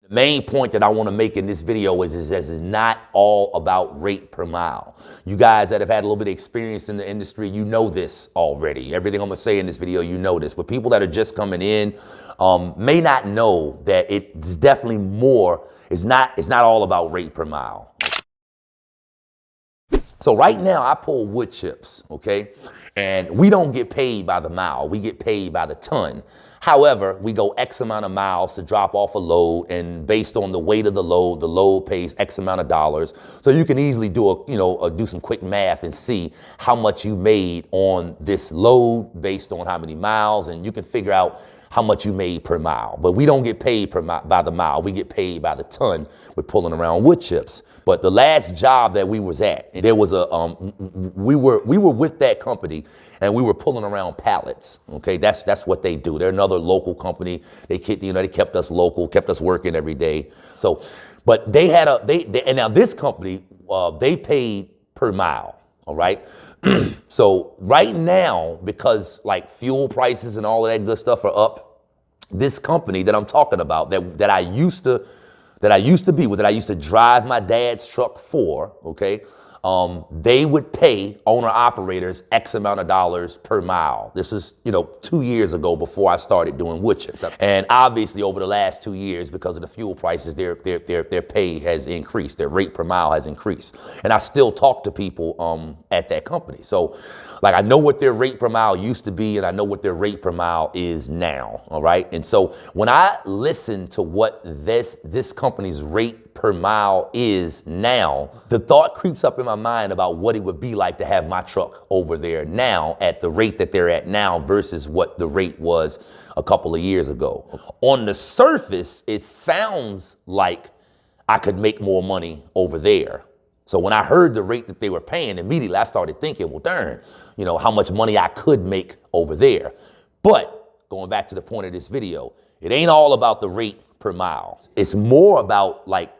The main point that I want to make in this video is this is not all about rate per mile. You guys that have had a little bit of experience in the industry, you know this already. Everything I'm going to say in this video, you know this. But people that are just coming in may not know that it's definitely more. It's not all about rate per mile. So right now I pull wood chips, okay? And we don't get paid by the mile. We get paid by the ton. However, we go X amount of miles to drop off a load, and based on the weight of the load pays X amount of dollars. So you can easily do do some quick math and see how much you made on this load based on how many miles, and you can figure out how much you made per mile. But we don't get paid by the mile. We get paid by the ton with pulling around wood chips. But the last job that we was at, there was we were with that company, and we were pulling around pallets. Okay, that's what they do. They're another local company. They kept us local, kept us working every day. So, but they had and now this company, they paid per mile. All right. So right now, because like fuel prices and all of that good stuff are up, this company that I'm talking about, that I used to be with, that I used to drive my dad's truck for, okay, they would pay owner operators X amount of dollars per mile. This was, 2 years ago before I started doing wood chips. And obviously over the last 2 years, because of the fuel prices, their pay has increased. Their rate per mile has increased. And I still talk to people at that company. So like I know what their rate per mile used to be, and I know what their rate per mile is now. All right. And so when I listen to what this company's rate per mile is now, the thought creeps up in my mind about what it would be like to have my truck over there now at the rate that they're at now versus what the rate was a couple of years ago. On the surface, it sounds like I could make more money over there. So when I heard the rate that they were paying, immediately I started thinking, well, darn, how much money I could make over there. But going back to the point of this video, it ain't all about the rate per mile. It's more about like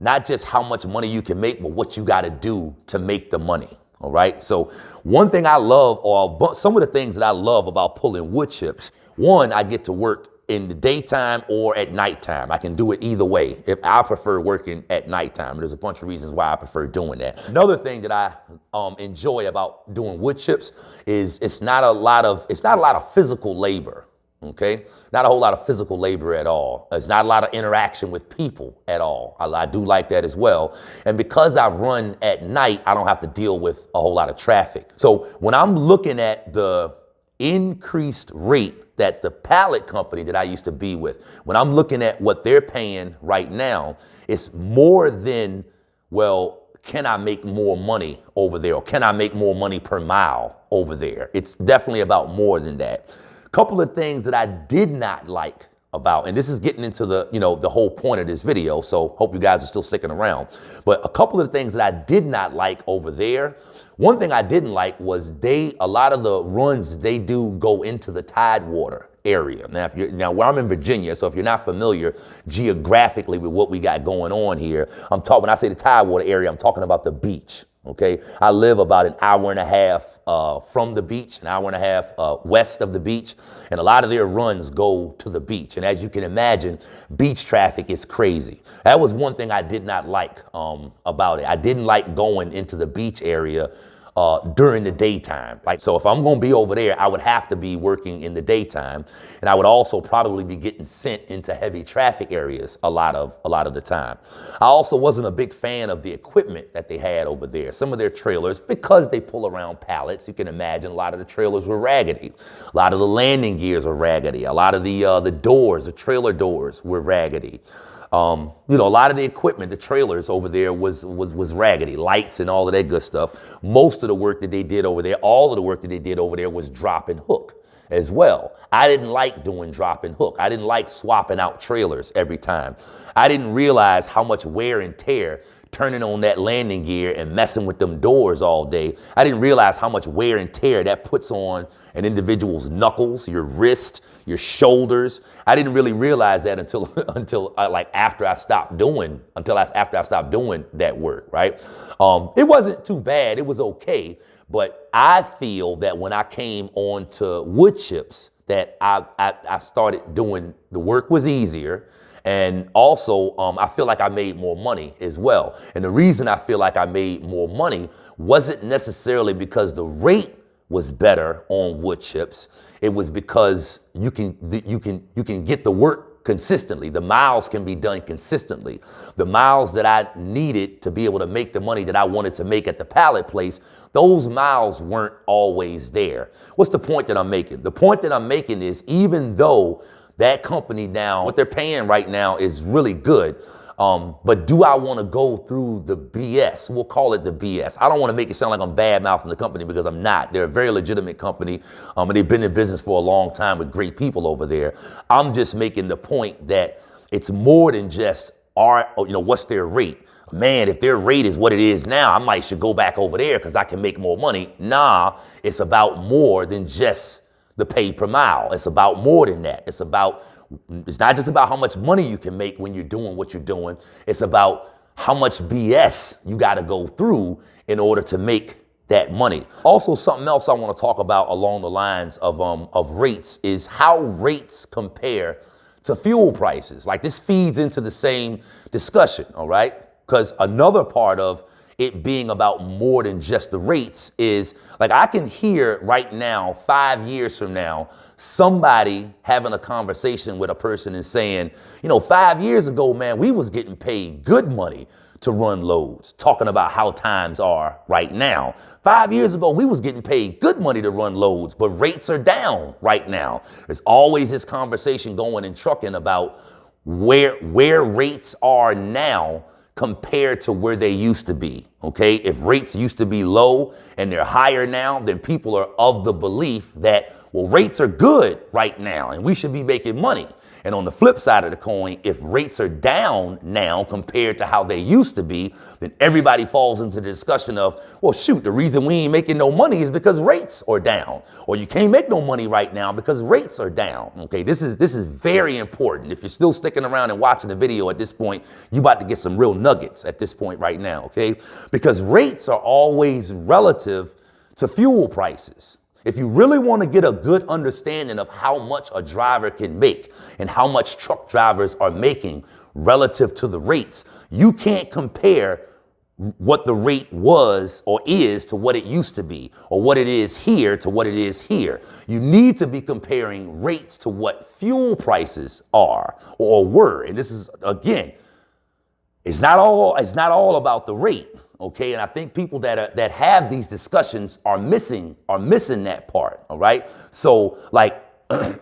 not just how much money you can make, but what you got to do to make the money. All right. So one thing I love, or some of the things that I love about pulling wood chips, one, I get to work in the daytime or at nighttime. I can do it either way. If I prefer working at nighttime, there's a bunch of reasons why I prefer doing that. Another thing that I enjoy about doing wood chips is it's not a lot of physical labor. Okay, not a whole lot of physical labor at all. It's not a lot of interaction with people at all. I do like that as well. And because I run at night, I don't have to deal with a whole lot of traffic. So when I'm looking at the increased rate that the pallet company that I used to be with, when I'm looking at what they're paying right now, it's more than, well, can I make more money over there? Or can I make more money per mile over there? It's definitely about more than that. Couple of things that I did not like about, and this is getting into the whole point of this video, so hope you guys are still sticking around. But a couple of things that I did not like over there. One thing I didn't like was a lot of the runs they do go into the Tidewater area. Now where I'm in Virginia, so if you're not familiar geographically with what we got going on here, when I say the Tidewater area, I'm talking about the beach. Okay, I live about an hour and a half from the beach, an hour and a half west of the beach, and a lot of their runs go to the beach. And as you can imagine, beach traffic is crazy. That was one thing I did not like about it. I didn't like going into the beach area during the daytime. So if I'm going to be over there, I would have to be working in the daytime, and I would also probably be getting sent into heavy traffic areas a lot of the time. I also wasn't a big fan of the equipment that they had over there. Some of their trailers, because they pull around pallets, you can imagine a lot of the trailers were raggedy. A lot of the landing gears are raggedy. A lot of the doors, the trailer doors were raggedy. A lot of the equipment, the trailers over there was raggedy, lights and all of that good stuff. Most of the work that they did over there, all of the work that they did over there was drop and hook as well. I didn't like doing drop and hook. I didn't like swapping out trailers every time. I didn't realize how much wear and tear turning on that landing gear and messing with them doors all day. I didn't realize how much wear and tear that puts on an individual's knuckles, your wrist, your shoulders. I didn't really realize that until after I stopped doing that work, right? It wasn't too bad. It was okay. But I feel that when I came on to wood chips, that I started doing, the work was easier. And also, I feel like I made more money as well. And the reason I feel like I made more money wasn't necessarily because the rate was better on wood chips. It was because you can get the work consistently. The miles can be done consistently. The miles that I needed to be able to make the money that I wanted to make at the pallet place, those miles weren't always there. What's the point that I'm making? The point that I'm making is, even though that company now, what they're paying right now is really good, but do I want to go through the BS? We'll call it the BS. I don't want to make it sound like I'm bad mouthing the company, because I'm not. They're a very legitimate company, and they've been in business for a long time with great people over there. I'm just making the point that it's more than just what's their rate. Man, if their rate is what it is now, I might should go back over there because I can make more money. Nah, it's about more than just the pay per mile. It's about more than that. It's not just about how much money you can make when you're doing what you're doing. It's about how much BS you got to go through in order to make that money. Also, something else I want to talk about along the lines of rates is how rates compare to fuel prices. Like, this feeds into the same discussion, all right? Because another part of it being about more than just the rates is, like, I can hear right now, 5 years from now, somebody having a conversation with a person and saying, 5 years ago, man, we was getting paid good money to run loads, talking about how times are right now. 5 years ago, we was getting paid good money to run loads, but rates are down right now. There's always this conversation going in trucking about where rates are now compared to where they used to be, okay? If rates used to be low and they're higher now, then people are of the belief that, well, rates are good right now and we should be making money. And on the flip side of the coin, if rates are down now compared to how they used to be, then everybody falls into the discussion of, well, shoot, the reason we ain't making no money is because rates are down. Or you can't make no money right now because rates are down. Okay, this is very important. If you're still sticking around and watching the video at this point, you about to get some real nuggets at this point right now, okay? Because rates are always relative to fuel prices. If you really want to get a good understanding of how much a driver can make and how much truck drivers are making relative to the rates, you can't compare what the rate was or is to what it used to be, or what it is here to what it is here. You need to be comparing rates to what fuel prices are or were. And this is, again, it's not all about the rate. Okay, and I think people that have these discussions are missing that part. All right, so like,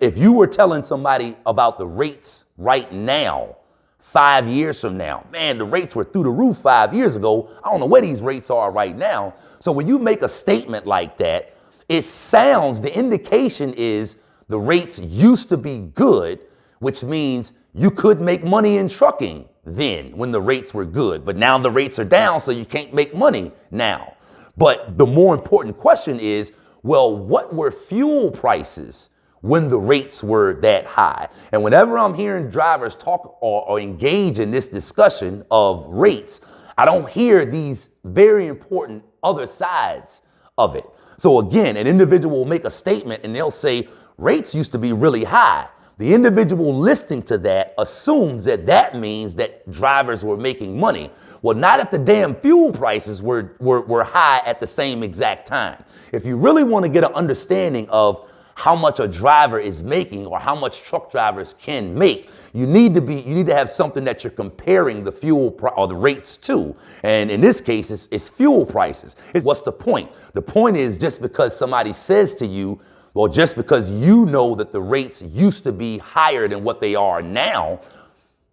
if you were telling somebody about the rates right now, 5 years from now, man, the rates were through the roof 5 years ago. I don't know where these rates are right now. So when you make a statement like that, the indication is the rates used to be good, which means you could make money in trucking then when the rates were good, but now the rates are down, so you can't make money now. But the more important question is, well, what were fuel prices when the rates were that high? And whenever I'm hearing drivers talk or engage in this discussion of rates, I don't hear these very important other sides of it. So again, an individual will make a statement and they'll say rates used to be really high. The individual listening to that assumes that that means that drivers were making money. Well, not if the damn fuel prices were high at the same exact time. If you really want to get an understanding of how much a driver is making or how much truck drivers can make, you need to have something that you're comparing the fuel or the rates to. And in this case, it's fuel prices. What's the point? The point is, just because somebody says to you, well, just because you know that the rates used to be higher than what they are now,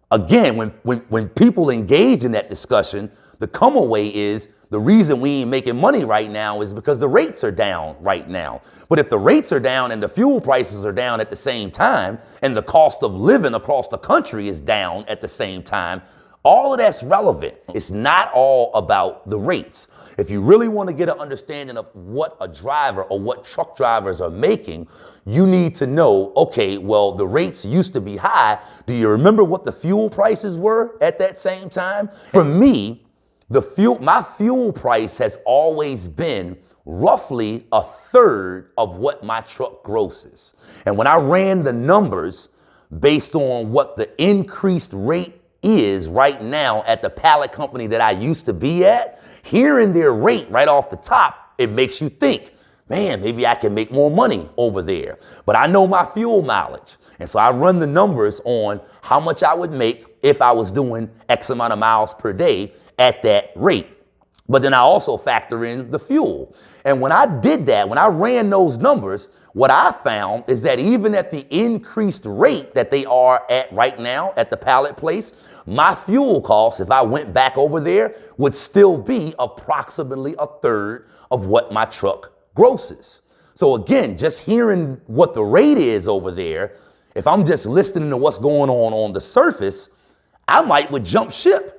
again, when people engage in that discussion, the come away is the reason we ain't making money right now is because the rates are down right now. But if the rates are down and the fuel prices are down at the same time, and the cost of living across the country is down at the same time, all of that's relevant. It's not all about the rates. If you really want to get an understanding of what a driver or what truck drivers are making, you need to know, okay, well, the rates used to be high. Do you remember what the fuel prices were at that same time? For me, my fuel price has always been roughly a third of what my truck grosses. And when I ran the numbers, based on what the increased rate is right now at the pallet company that I used to be at, hearing their rate right off the top, it makes you think, man, maybe I can make more money over there. But I know my fuel mileage. And so I run the numbers on how much I would make if I was doing X amount of miles per day at that rate. But then I also factor in the fuel. And when I did that, when I ran those numbers, what I found is that even at the increased rate that they are at right now at the pallet place, my fuel costs, if I went back over there, would still be approximately a third of what my truck grosses. So again, just hearing what the rate is over there, if I'm just listening to what's going on the surface, I would jump ship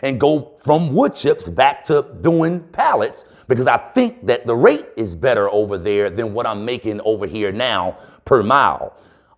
and go from wood chips back to doing pallets, because I think that the rate is better over there than what I'm making over here now per mile.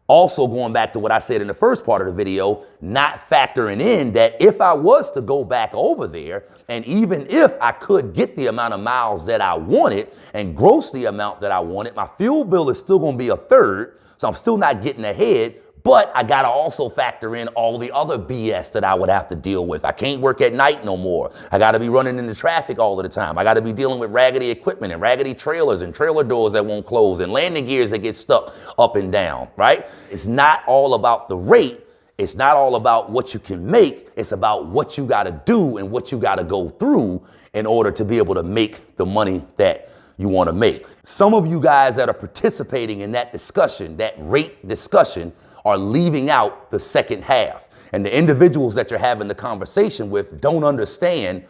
Also, going back to what I said in the first part of the video, not factoring in that if I was to go back over there, and even if I could get the amount of miles that I wanted and gross the amount that I wanted, my fuel bill is still going to be a third. So I'm still not getting ahead. But I got to also factor in all the other BS that I would have to deal with. I can't work at night no more. I got to be running into traffic all of the time. I got to be dealing with raggedy equipment and raggedy trailers and trailer doors that won't close and landing gears that get stuck up and down, right? It's not all about the rate. It's not all about what you can make. It's about what you got to do and what you got to go through in order to be able to make the money that you want to make. Some of you guys that are participating in that discussion, that rate discussion, are leaving out the second half. And the individuals that you're having the conversation with don't understand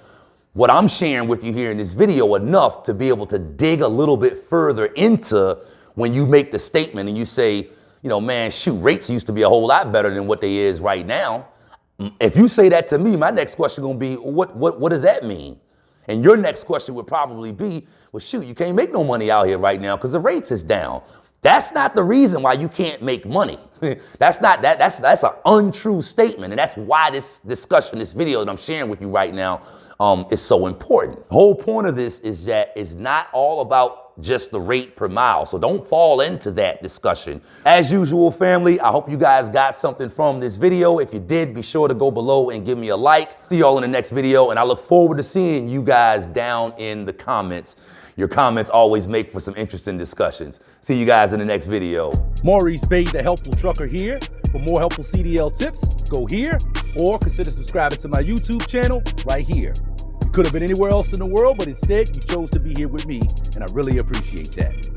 what I'm sharing with you here in this video enough to be able to dig a little bit further into when you make the statement and you say, you know, man, shoot, rates used to be a whole lot better than what they is right now. If you say that to me, my next question gonna be, what does that mean? And your next question would probably be, well, shoot, you can't make no money out here right now because the rates is down. That's not the reason why you can't make money. That's an untrue statement. And that's why this discussion, this video that I'm sharing with you right now is so important. The whole point of this is that it's not all about just the rate per mile. So don't fall into that discussion. As usual, family, I hope you guys got something from this video. If you did, be sure to go below and give me a like. See y'all in the next video. And I look forward to seeing you guys down in the comments. Your comments always make for some interesting discussions. See you guys in the next video. Maurice Spade, the Helpful Trucker here. For more helpful CDL tips, go here or consider subscribing to my YouTube channel right here. You could have been anywhere else in the world, but instead you chose to be here with me, and I really appreciate that.